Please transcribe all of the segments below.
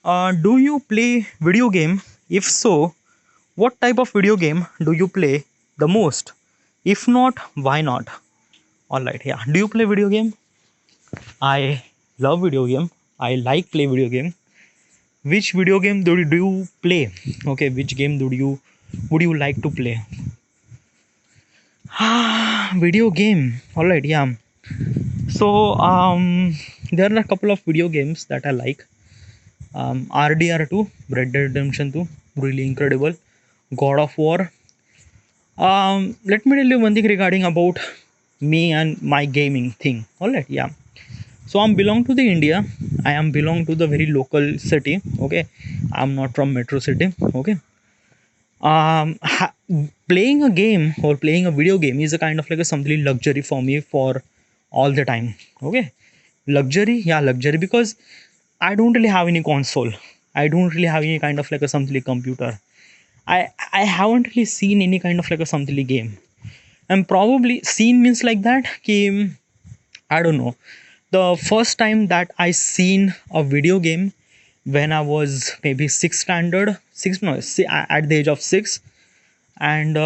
Do you play video game? If so, what type of video game do you play the most? If not, why not? All right, yeah. Do you play video game? I love video game. I like play video game. Which video game do you play? Okay, which game would you like to play? Video game. All right, yeah. So there are a couple of video games that I like. RDR2, Red Dead Redemption 2, really incredible. God of War. Let me tell you one thing regarding about me and my gaming thing. All right, yeah. So I'm belong to the India. I am belong to the very local city. Okay, I'm not from metro city. Okay. Playing a game or playing a video game is a kind of like a something luxury for me for all the time. Okay, luxury, yeah, luxury because I don't really have any console. I don't really have any kind of like a something computer. I haven't really seen any kind of like a something game. And probably seen means like that. Ki, I don't know. The first time that I seen a video game when I was maybe sixth standard, six no, at the age of six, and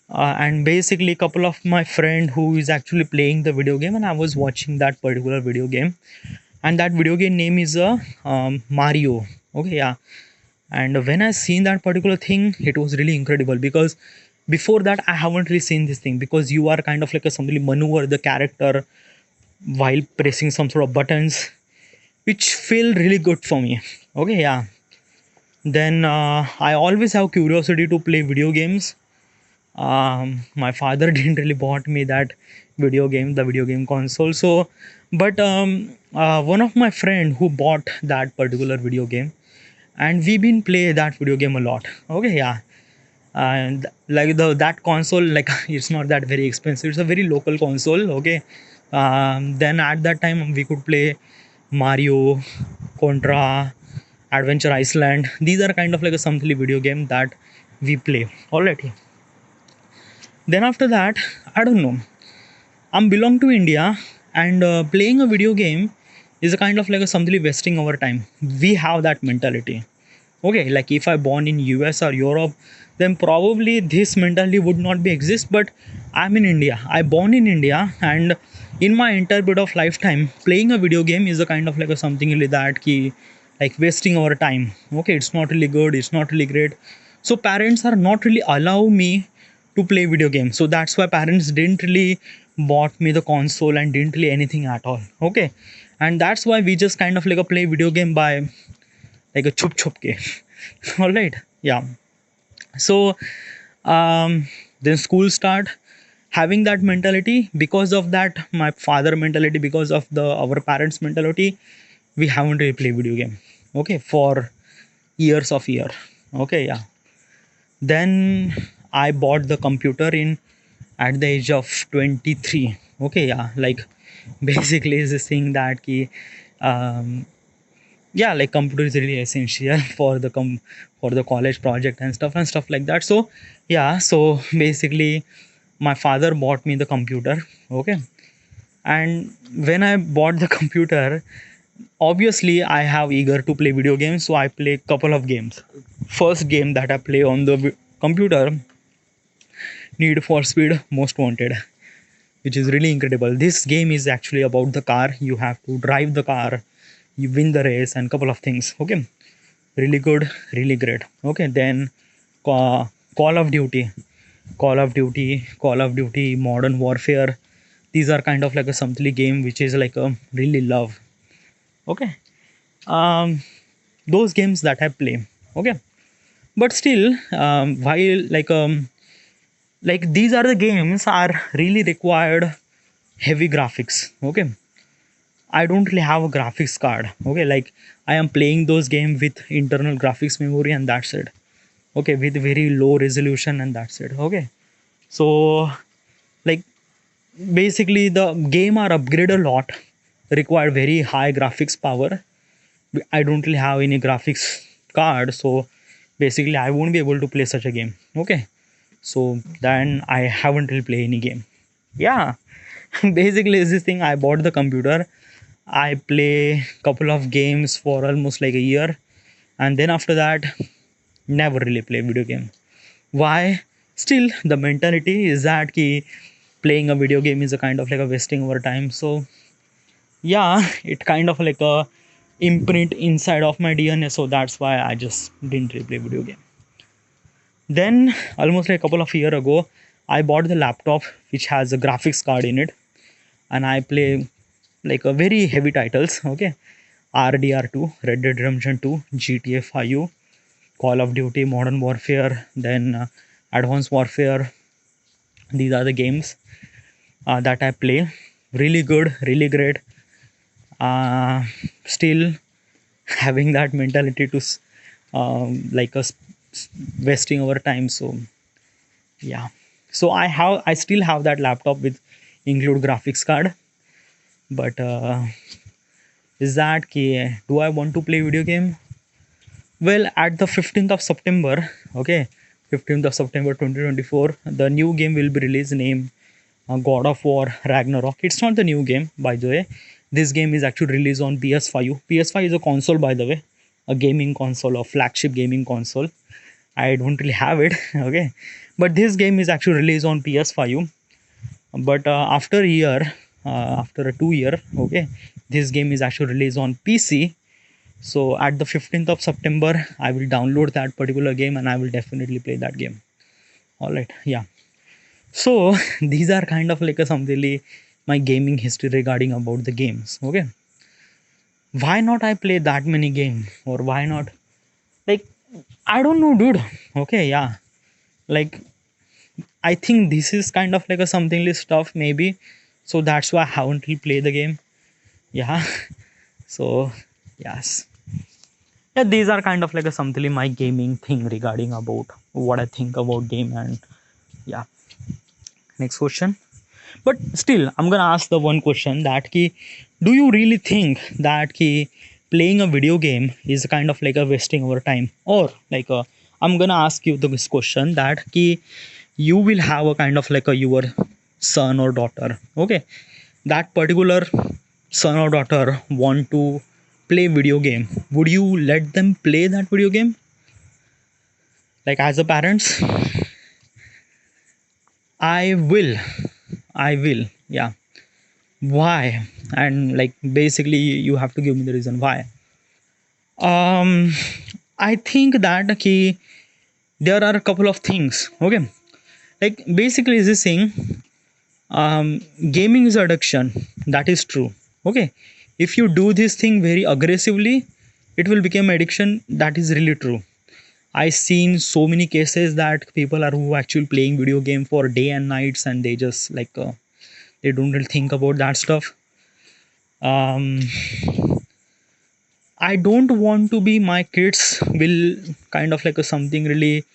and basically a couple of my friend who is actually playing the video game, and I was watching that particular video game, and that video game name is Mario. Okay, yeah. And when I seen that particular thing, it was really incredible because before that I haven't really seen this thing because you are kind of like a somebody maneuver the character while pressing some sort of buttons, which feel really good for me. Okay, yeah. Then I always have curiosity to play video games. My father didn't really bought me that the video game console. So, but one of my friend who bought that particular video game, and we've been play that video game a lot. Okay, yeah. And like the that console, like it's not that very expensive. It's a very local console. Okay. Then at that time we could play Mario, Contra, Adventure Iceland. These are kind of like a something video game that we play already. Then after that, I don't know. I'm belong to India, and playing a video game is a kind of like a something wasting our time. We have that mentality. Okay, like if I born in US or Europe, then probably this mentality would not be exist. But I'm in India. I born in India, and in my entire bit of lifetime, playing a video game is a kind of like a something really that key, like wasting our time. Okay, it's not really good. It's not really great. So parents are not really allow me to play video games. So that's why parents didn't really bought me the console and didn't really anything at all. Okay, and that's why we just kind of like a play video game by like a chup chup game. All right, yeah. So then school start having that mentality because of that my father mentality because of the our parents mentality we haven't really played video game. Okay, for years of year. Okay, yeah. Then I bought the computer in at the age of 23. Okay, yeah, like basically is this thing that ki, yeah, like computer is really essential for the for the college project and stuff like that. So yeah, so basically my father bought me the computer. Okay, and when I bought the computer, obviously I have eager to play video games, so I play couple of games. First game that I play on the computer, Need for Speed Most Wanted, which is really incredible. This game is actually about the car. You have to drive the car, you win the race, and couple of things. Okay, really good, really great. Okay, then Call of Duty, Call of Duty, Modern Warfare. These are kind of like a something game which is like a really love. Okay, um, those games that I play. Okay, but still, while like these are the games are really required heavy graphics. Okay, I don't really have a graphics card. Okay, like I am playing those games with internal graphics memory and that's it. Okay, with very low resolution and that's it. Okay, so like basically the game are upgraded a lot, require very high graphics power. I don't really have any graphics card, so basically I won't be able to play such a game. Okay, so then I haven't really played any game. Yeah, basically is this thing I bought the computer. I play couple of games for almost like a year, and then after that, never really play video game. Why? Still, the mentality is that ki playing a video game is a kind of like a wasting our time. So yeah, it kind of like a imprint inside of my DNA. So that's why I just didn't really play video game. Then almost like a couple of years ago, I bought the laptop which has a graphics card in it, and I play like a very heavy titles. Okay, RDR2, Red Dead Redemption 2, GTA 5, Call of Duty, Modern Warfare, then Advanced Warfare. These are the games that I play. Really good, really great. Uh, Still having that mentality to like us wasting our time. So yeah. So I still have that laptop with include graphics card, but is that key? Do I want to play video game? Well, at the 15th of September, okay, 15th of September 2024, the new game will be released named God of War Ragnarok. It's not the new game, by the way. This game is actually released on PS5. PS5 is a console, by the way, a gaming console, a flagship gaming console. I don't really have it, okay, but this game is actually released on PS5. But after a year, after a 2 year, okay, this game is actually released on PC. So at the 15th of September, I will download that particular game and I will definitely play that game. All right, yeah. So these are kind of like a something my gaming history regarding about the games. Okay, why not I play that many games, or why not, like, I don't know, dude. Okay, yeah, like I think this is kind of like a something stuff maybe. So that's why I haven't really played the game. Yeah. So yes. Yeah, these are kind of like a something my gaming thing regarding about what I think about game. And yeah, next question. But still, I'm gonna ask the one question that ki, do you really think that ki playing a video game is kind of like a wasting our time, or like a, I'm gonna ask you this question that ki you will have a kind of like a your son or daughter, okay, that particular son or daughter want to play video game, would you let them play that video game, like as a parents? I will i will yeah. Why? And like basically you have to give me the reason why. um I think that okay, there are a couple of things, okay, like basically is this thing, gaming is addiction, that is true, okay. If you do this thing very aggressively, it will become addiction, that is really true. I seen so many cases that people are who actually playing video game for day and nights, and they just like they don't really think about that stuff. um I don't want to be my kids will kind of like a something really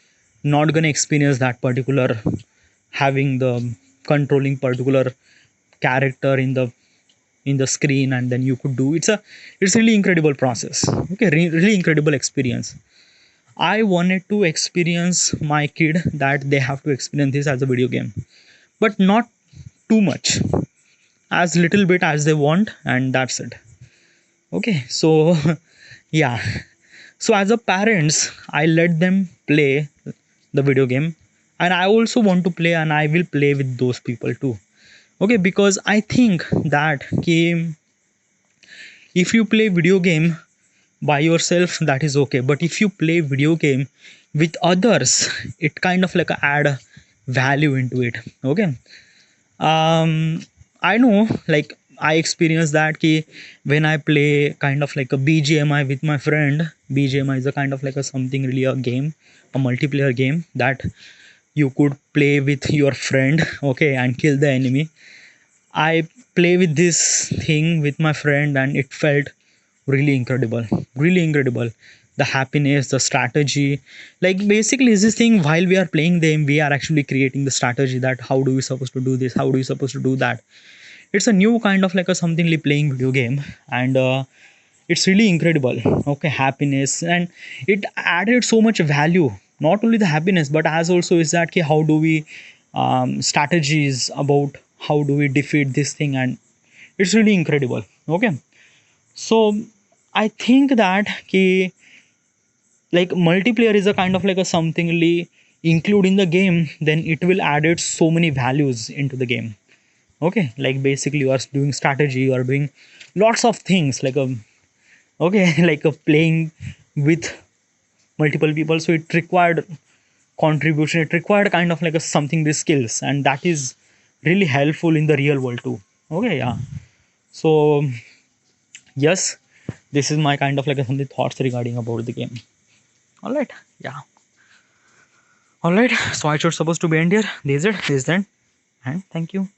not gonna experience that particular having the controlling particular character in the screen, and then you could do it's really incredible process, okay, really incredible experience. I wanted to experience my kid that they have to experience this as a video game, but not too much, as little bit as they want, and that's it. Okay, so yeah. So as a parents, I let them play the video game, and I also want to play, and I will play with those people too. Okay, because I think that game, if you play video game by yourself, that is okay, but if you play video game with others, it kind of like add value into it, okay. I know, like I experienced that ki when I play kind of like a BGMI with my friend. BGMI is a kind of like a something really a game, a multiplayer game that you could play with your friend, okay, and kill the enemy. I play with this thing with my friend, and it felt really incredible, really incredible. The happiness, the strategy, like basically is this thing while we are playing them, we are actually creating the strategy that how do we supposed to do this, how do we supposed to do that. It's a new kind of like a somethingly playing video game, and it's really incredible, okay, happiness, and it added so much value. Not only the happiness, but as also is that okay, how do we strategies about how do we defeat this thing, and it's really incredible, okay. So I think that like multiplayer is a kind of like a something include in the game, then it will add it so many values into the game. Okay, like basically you are doing strategy, you are doing lots of things like a, okay, like a playing with multiple people, so it required contribution, it required kind of like a something the skills, and that is really helpful in the real world too. Okay, yeah. So yes, this is my kind of like a, some thoughts regarding about the game. All right, yeah. All right, so I should supposed to be end here. This is it, this then, and thank you.